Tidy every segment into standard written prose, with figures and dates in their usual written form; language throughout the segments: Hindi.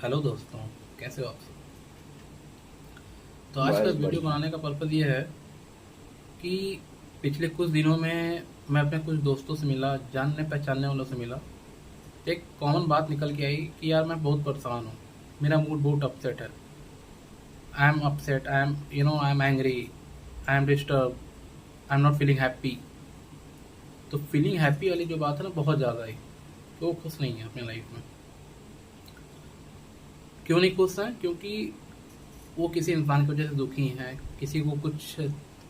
हेलो दोस्तों, कैसे हो आप सब। तो आज का बस वीडियो बढ़िया। बनाने का पर्पज़ ये है कि पिछले कुछ दिनों में मैं अपने कुछ दोस्तों से मिला, जानने पहचानने वालों से मिला। एक कॉमन बात निकल के आई कि यार मैं बहुत परेशान हूँ, मेरा मूड बहुत अपसेट है। I am upset, I am angry, I am disturb, I am not feeling happy. तो फीलिंग हैप्पी वाली जो बात है ना, बहुत ज़्यादा है। तो वो खुश नहीं है अपनी लाइफ में। क्यों नहीं खुश हैं? क्योंकि वो किसी इंसान की वजह से दुखी हैं, किसी को कुछ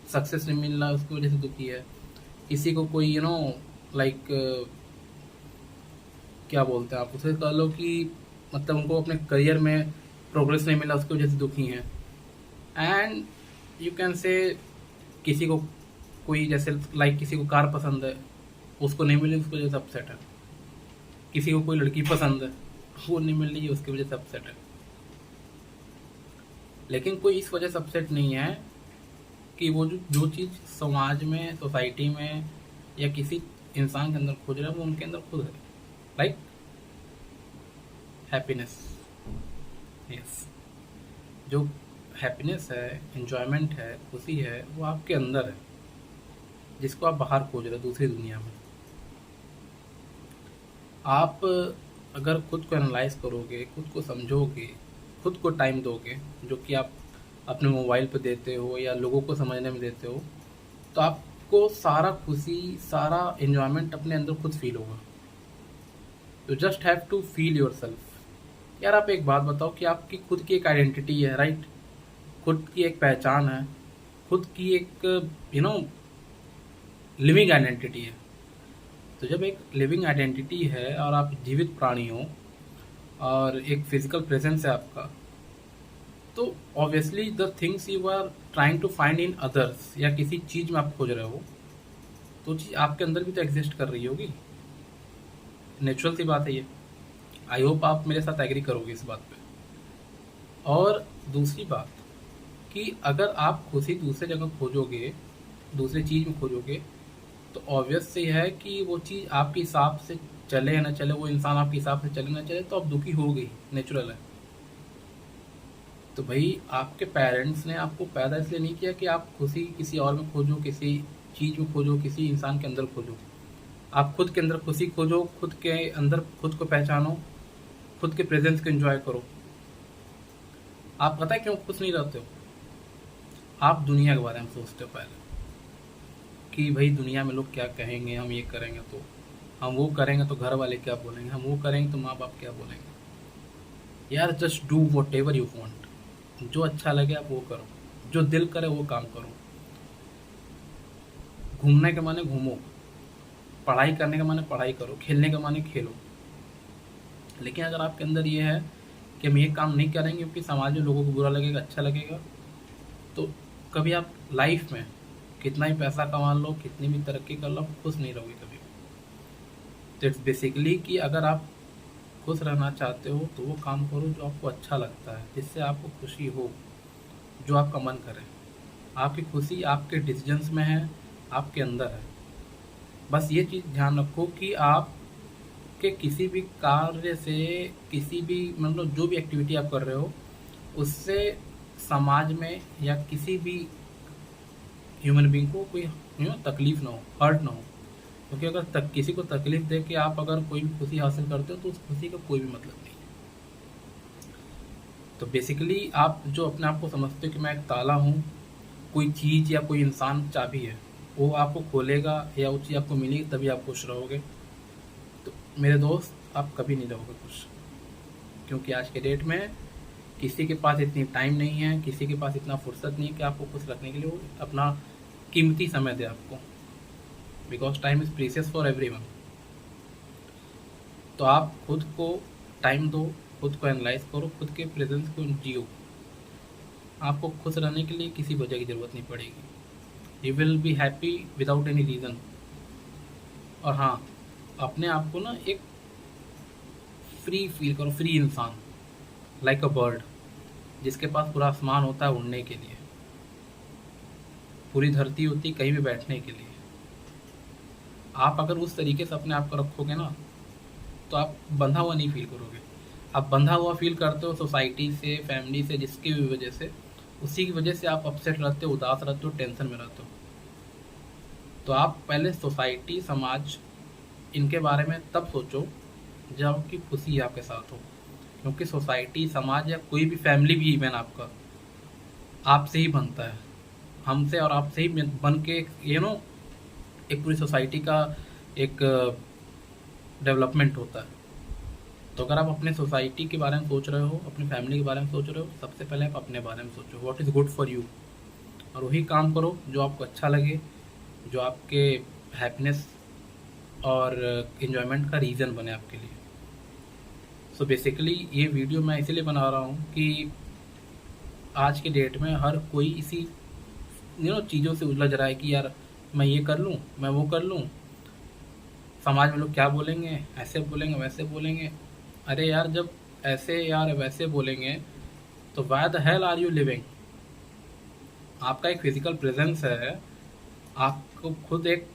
सक्सेस नहीं मिल रहा उसकी वजह से दुखी है, किसी को कोई लाइक क्या बोलते हैं आप उसे, कह लो कि मतलब उनको अपने करियर में प्रोग्रेस नहीं मिला उसकी वजह से दुखी हैं। एंड यू कैन से किसी को कोई जैसे लाइक किसी को कार पसंद है, उसको नहीं मिली उसकी वजह से अपसेट है। किसी को कोई लड़की पसंद है, वो नहीं मिल रही है उसकी वजह से अपसेट है। लेकिन कोई इस वजह से अपसेट नहीं है कि वो जो जो चीज़ समाज में, सोसाइटी में या किसी इंसान के अंदर खोज रहा है वो उनके अंदर खुद है। Like happiness. यस। जो हैप्पीनेस है, एन्जॉयमेंट है, खुशी है, वो आपके अंदर है, जिसको आप बाहर खोज रहे हो दूसरी दुनिया में। आप अगर खुद को एनालाइज करोगे, खुद को समझोगे, खुद को टाइम दोगे, जो कि आप अपने मोबाइल पे देते हो या लोगों को समझने में देते हो, तो आपको सारा खुशी, सारा एन्जॉयमेंट अपने अंदर खुद फील होगा। You just have to feel yourself. यार आप एक बात बताओ कि आपकी खुद की एक आइडेंटिटी है, राइट? खुद की एक पहचान है, खुद की एक यू नो लिविंग आइडेंटिटी है। तो जब एक लिविंग आइडेंटिटी है और आप जीवित प्राणी हो और एक फिजिकल प्रेजेंस है आपका, तो obviously the things you are trying to find in others या किसी चीज़ में आप खोज रहे हो, तो चीज़ आपके अंदर भी तो एग्जिस्ट कर रही होगी। नेचुरल सी बात है ये। आई होप आप मेरे साथ एग्री करोगे इस बात पे। और दूसरी बात कि अगर आप खुशी दूसरे जगह खोजोगे, दूसरी चीज़ में खोजोगे, तो ऑब्वियस से है कि वो चीज़ आपके हिसाब से चले या ना चले, वो इंसान आपके हिसाब से चले ना चले, तो आप दुखी हो गई, नेचुरल है। तो भाई आपके पेरेंट्स ने आपको पैदा इसलिए नहीं किया कि आप खुशी किसी और में खोजो, किसी चीज़ में खोजो, किसी इंसान के अंदर खोजो। आप खुद के अंदर खुशी खोजो, खुद के अंदर खुद को पहचानो, खुद के प्रेजेंस को एंजॉय करो। आप पता है क्यों खुश नहीं रहते हो? आप दुनिया के बारे में सोचते हो पहले कि भाई दुनिया में लोग क्या कहेंगे, हम ये करेंगे तो, हम वो करेंगे तो घर वाले क्या बोलेंगे, हम वो करेंगे तो माँ बाप क्या बोलेंगे। यार just do what ever you want. जो अच्छा लगे आप वो करो, जो दिल करे वो काम करो। घूमने के माने घूमो, पढ़ाई करने के माने पढ़ाई करो, खेलने के माने खेलो। लेकिन अगर आपके अंदर ये है कि हम ये काम नहीं करेंगे क्योंकि समाज में लोगों को बुरा लगेगा, अच्छा लगेगा, तो कभी आप लाइफ में कितना ही पैसा कमा लो, कितनी भी तरक्की कर लो, आप खुश नहीं रहोगे कभी भी। तो इट्स बेसिकली कि अगर आप खुश रहना चाहते हो तो वो काम करो जो आपको अच्छा लगता है, जिससे आपको खुशी हो, जो आपका मन करे। आपकी खुशी आपके डिसीजंस में है, आपके अंदर है। बस ये चीज़ ध्यान रखो कि आप के किसी भी कार्य से, किसी भी मतलब जो भी एक्टिविटी आप कर रहे हो, उससे समाज में या किसी भी ह्यूमन बीइंग को कोई तकलीफ ना हो, हर्ट ना हो। क्योंकि अगर किसी को तकलीफ दे के आप अगर कोई भी खुशी हासिल करते हो तो उस खुशी का कोई भी मतलब नहीं है। तो बेसिकली आप जो अपने आप को समझते हो कि मैं एक ताला हूँ, कोई चीज़ या कोई इंसान चाबी है, वो आपको खोलेगा या वो चीज़ आपको मिलेगी तभी आप खुश रहोगे। तो मेरे दोस्त आप कभी नहीं रहोगे खुश, क्योंकि आज के डेट में किसी के पास इतनी टाइम नहीं है, किसी के पास इतना फुर्सत नहीं है कि आपको खुश रखने के लिए वो अपना कीमती समय दे आपको। Because time is precious for everyone. तो आप खुद को टाइम दो, खुद को एनालाइज करो, खुद के प्रेजेंस को जियो। आपको खुश रहने के लिए किसी वजह की ज़रूरत नहीं पड़ेगी। You will be happy without any reason. और हाँ, अपने आप को ना एक फ्री फील करो, फ्री इंसान, लाइक अ बर्ड, जिसके पास पूरा आसमान होता है उड़ने के लिए, पूरी धरती होती है कहीं भी बैठने के लिए। आप अगर उस तरीके से अपने आप को रखोगे ना, तो आप बंधा हुआ नहीं फील करोगे। आप बंधा हुआ फील करते हो सोसाइटी से, फैमिली से, जिसकी भी वजह से, उसी की वजह से आप अपसेट रहते हो, उदास रहते हो, टेंशन में रहते हो। तो आप पहले सोसाइटी, समाज, इनके बारे में तब सोचो जब आपकी खुशी आपके साथ हो, क्योंकि सोसाइटी, समाज या कोई भी फैमिली भी इवन आपका आपसे ही बनता है, हमसे और आपसे ही बन के एक पूरी सोसाइटी का एक डेवलपमेंट होता है। तो अगर आप अपने सोसाइटी के बारे में सोच रहे हो, अपनी फैमिली के बारे में सोच रहे हो, सबसे पहले आप अपने बारे में सोचो, what is good for you, और वही काम करो जो आपको अच्छा लगे, जो आपके हैप्पीनेस और इन्जॉयमेंट का रीज़न बने आपके लिए। सो बेसिकली ये वीडियो मैं इसीलिए बना रहा हूँ कि आज के डेट में हर कोई इसी चीज़ों से उलझ रहा है कि यार मैं ये कर लूँ, मैं वो कर लूँ, समाज में लोग क्या बोलेंगे, ऐसे बोलेंगे, वैसे बोलेंगे। अरे यार, जब ऐसे यार वैसे बोलेंगे तो why the hell are you living? आपका एक फिजिकल प्रेजेंस है, आपको खुद एक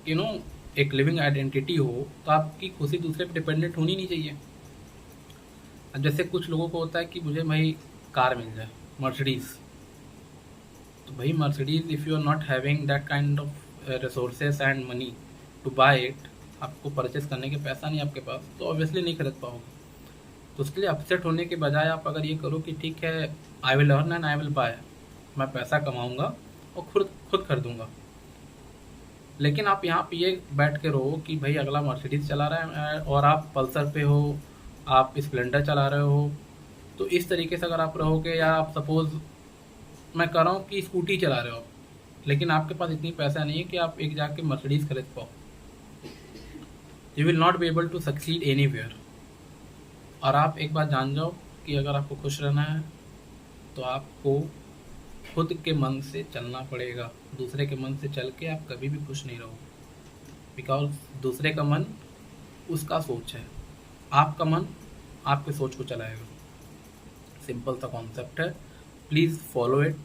एक लिविंग आइडेंटिटी हो, तो आपकी खुशी दूसरे पे डिपेंडेंट होनी नहीं चाहिए। अब जैसे कुछ लोगों को होता है कि मुझे भाई कार मिल जाए, मर्सिडीज़, तो भाई Mercedes, if you are not having that kind of resources and money to buy it, आपको परचेस करने के पैसा नहीं आपके पास, तो ऑब्वियसली नहीं खरीद पाओगे। तो उसके लिए अपसेट होने के बजाय आप अगर ये करो कि ठीक है, I will earn and I will buy, मैं पैसा कमाऊंगा और खुद खुद खरीदूंगा। लेकिन आप यहाँ पे ये बैठ के रहो कि भाई अगला मर्सिडीज़ चला रहा है और आप पल्सर पे हो, आप स्प्लेंडर चला रहे हो, तो इस तरीके से अगर आप रहोगे, या आप सपोज़ मैं कह रहा हूँ कि स्कूटी चला रहे हो आप, लेकिन आपके पास इतनी पैसा नहीं है कि आप एक जाके मर्सिडीज़ खरीद पाओ, you will not be able to succeed anywhere. और आप एक बात जान जाओ कि अगर आपको खुश रहना है तो आपको खुद के मन से चलना पड़ेगा, दूसरे के मन से चल के आप कभी भी खुश नहीं रहोगे, बिकॉज दूसरे का मन उसका सोच है, आपका मन आपके सोच को चलाएगा। सिंपल सा कॉन्सेप्ट है, please follow it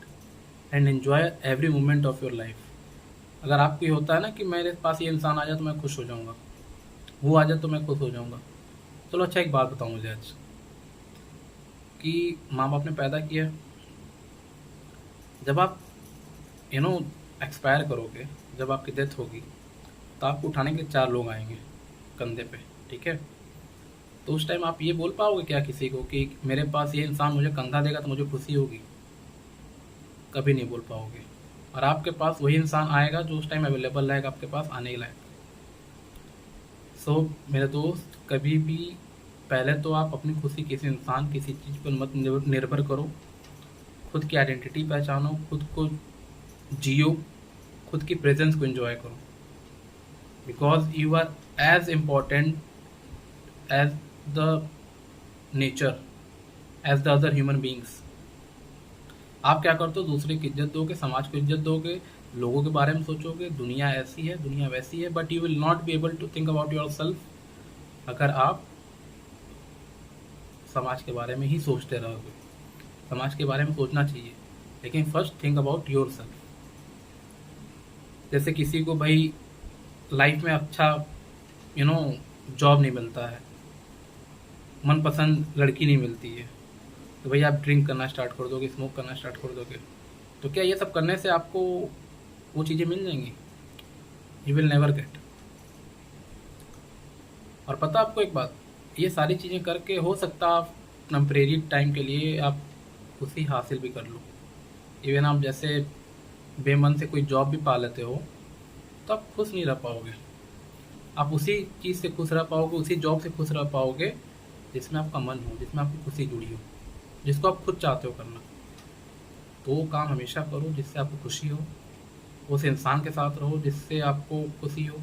and enjoy every moment of your life. अगर आपको ये होता है ना कि मेरे पास ये इंसान आ जाए तो मैं खुश हो जाऊँगा, वो आ जाए तो मैं खुश हो जाऊँगा, चलो अच्छा एक बात बताऊँ मुझे आज, कि माँ बाप ने पैदा किया, जब आप एक्सपायर करोगे, जब आपकी डेथ होगी, तो आपको उठाने के 4 लोग आएंगे कंधे पे, ठीक है? तो उस टाइम आप ये बोल पाओगे क्या किसी को कि मेरे पास ये इंसान मुझे कंधा देगा तो मुझे खुशी होगी? कभी नहीं बोल पाओगे। और आपके पास वही इंसान आएगा जो उस टाइम अवेलेबल रहेगा आपके पास आने के लायक। सो मेरे दोस्त, कभी भी पहले तो आप अपनी खुशी किसी इंसान, किसी चीज़ पर मत निर्भर करो, खुद की आइडेंटिटी पहचानो, खुद को जियो, खुद की प्रेजेंस को एंजॉय करो, because you are as important as the nature, as the other human beings. आप क्या करते हो? दूसरे की इज्जत दोगे, समाज को इज्जत दोगे, लोगों के बारे में सोचोगे, दुनिया ऐसी है, दुनिया वैसी है, but you will not be able to think about yourself अगर आप समाज के बारे में ही सोचते रहोगे। समाज के बारे में सोचना चाहिए, लेकिन first think about your self. जैसे किसी को भाई लाइफ में अच्छा जॉब नहीं मिलता है, मनपसंद लड़की नहीं मिलती है, तो भाई आप ड्रिंक करना स्टार्ट कर दोगे, स्मोक करना स्टार्ट कर दोगे, तो क्या ये सब करने से आपको वो चीज़ें मिल जाएंगी? You will never get. और पता आपको एक बात, ये सारी चीज़ें करके हो सकता आप टेम्परेरी टाइम के लिए आप खुशी हासिल भी कर लो। इवन आप जैसे बेमन से कोई जॉब भी पा लेते हो तो आप खुश नहीं रह पाओगे। आप उसी चीज़ से खुश रह पाओगे, उसी जॉब से खुश रह पाओगे जिसमें आपका मन हो, जिसमें आपकी खुशी जुड़ी हो, जिसको आप खुद चाहते हो करना। तो वो काम हमेशा करो जिससे आपको खुशी हो, उस इंसान के साथ रहो जिससे आपको खुशी हो।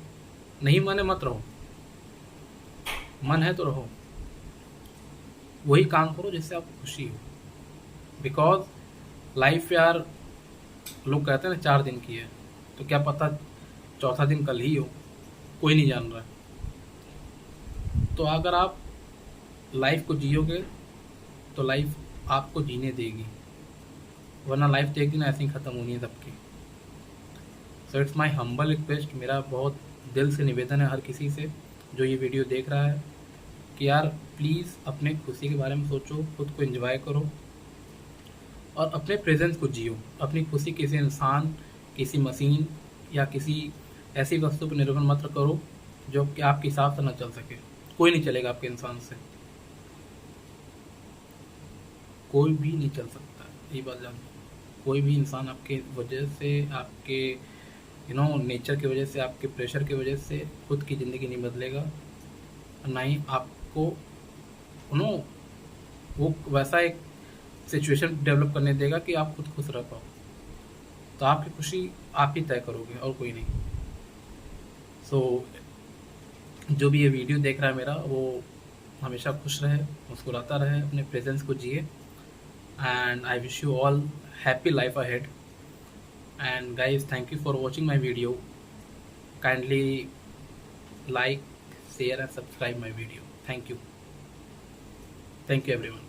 नहीं मन है मत रहो, मन है तो रहो, वही काम करो जिससे आपको खुशी हो। बिकॉज लाइफ यार, लोग कहते हैं ना 4 दिन की है, तो क्या पता चौथा दिन कल ही हो, कोई नहीं जान रहा है। तो अगर आप लाइफ को जियोगे तो लाइफ आपको जीने देगी, वरना लाइफ तो एक दिन ऐसे ही ख़त्म होनी है सबकी। So it's my humble request, मेरा बहुत दिल से निवेदन है हर किसी से जो ये वीडियो देख रहा है, कि यार प्लीज़ अपने खुशी के बारे में सोचो, खुद को एंजॉय करो और अपने प्रेजेंस को जियो। अपनी खुशी किसी इंसान, किसी मशीन या किसी ऐसी वस्तु पर निर्भर मत करो जो कि आपके हिसाब से ना चल सके। कोई नहीं चलेगा आपके इंसान से, कोई भी नहीं चल सकता, ये बात जान। कोई भी इंसान आपके वजह से, आपके नेचर की वजह से, आपके प्रेशर की वजह से खुद की ज़िंदगी नहीं बदलेगा, और ना ही आपको नो वो वैसा एक सिचुएशन डेवलप करने देगा कि आप खुद खुश रह पाओ। तो आपकी खुशी आप ही तय करोगे और कोई नहीं। सो जो भी ये वीडियो देख रहा है मेरा, वो हमेशा खुश रहे, मुस्कुराता रहे, अपने प्रेजेंस को जिए। And I wish you all happy life ahead. And guys, thank you for watching my video. Kindly like, share and subscribe my video. Thank you everyone.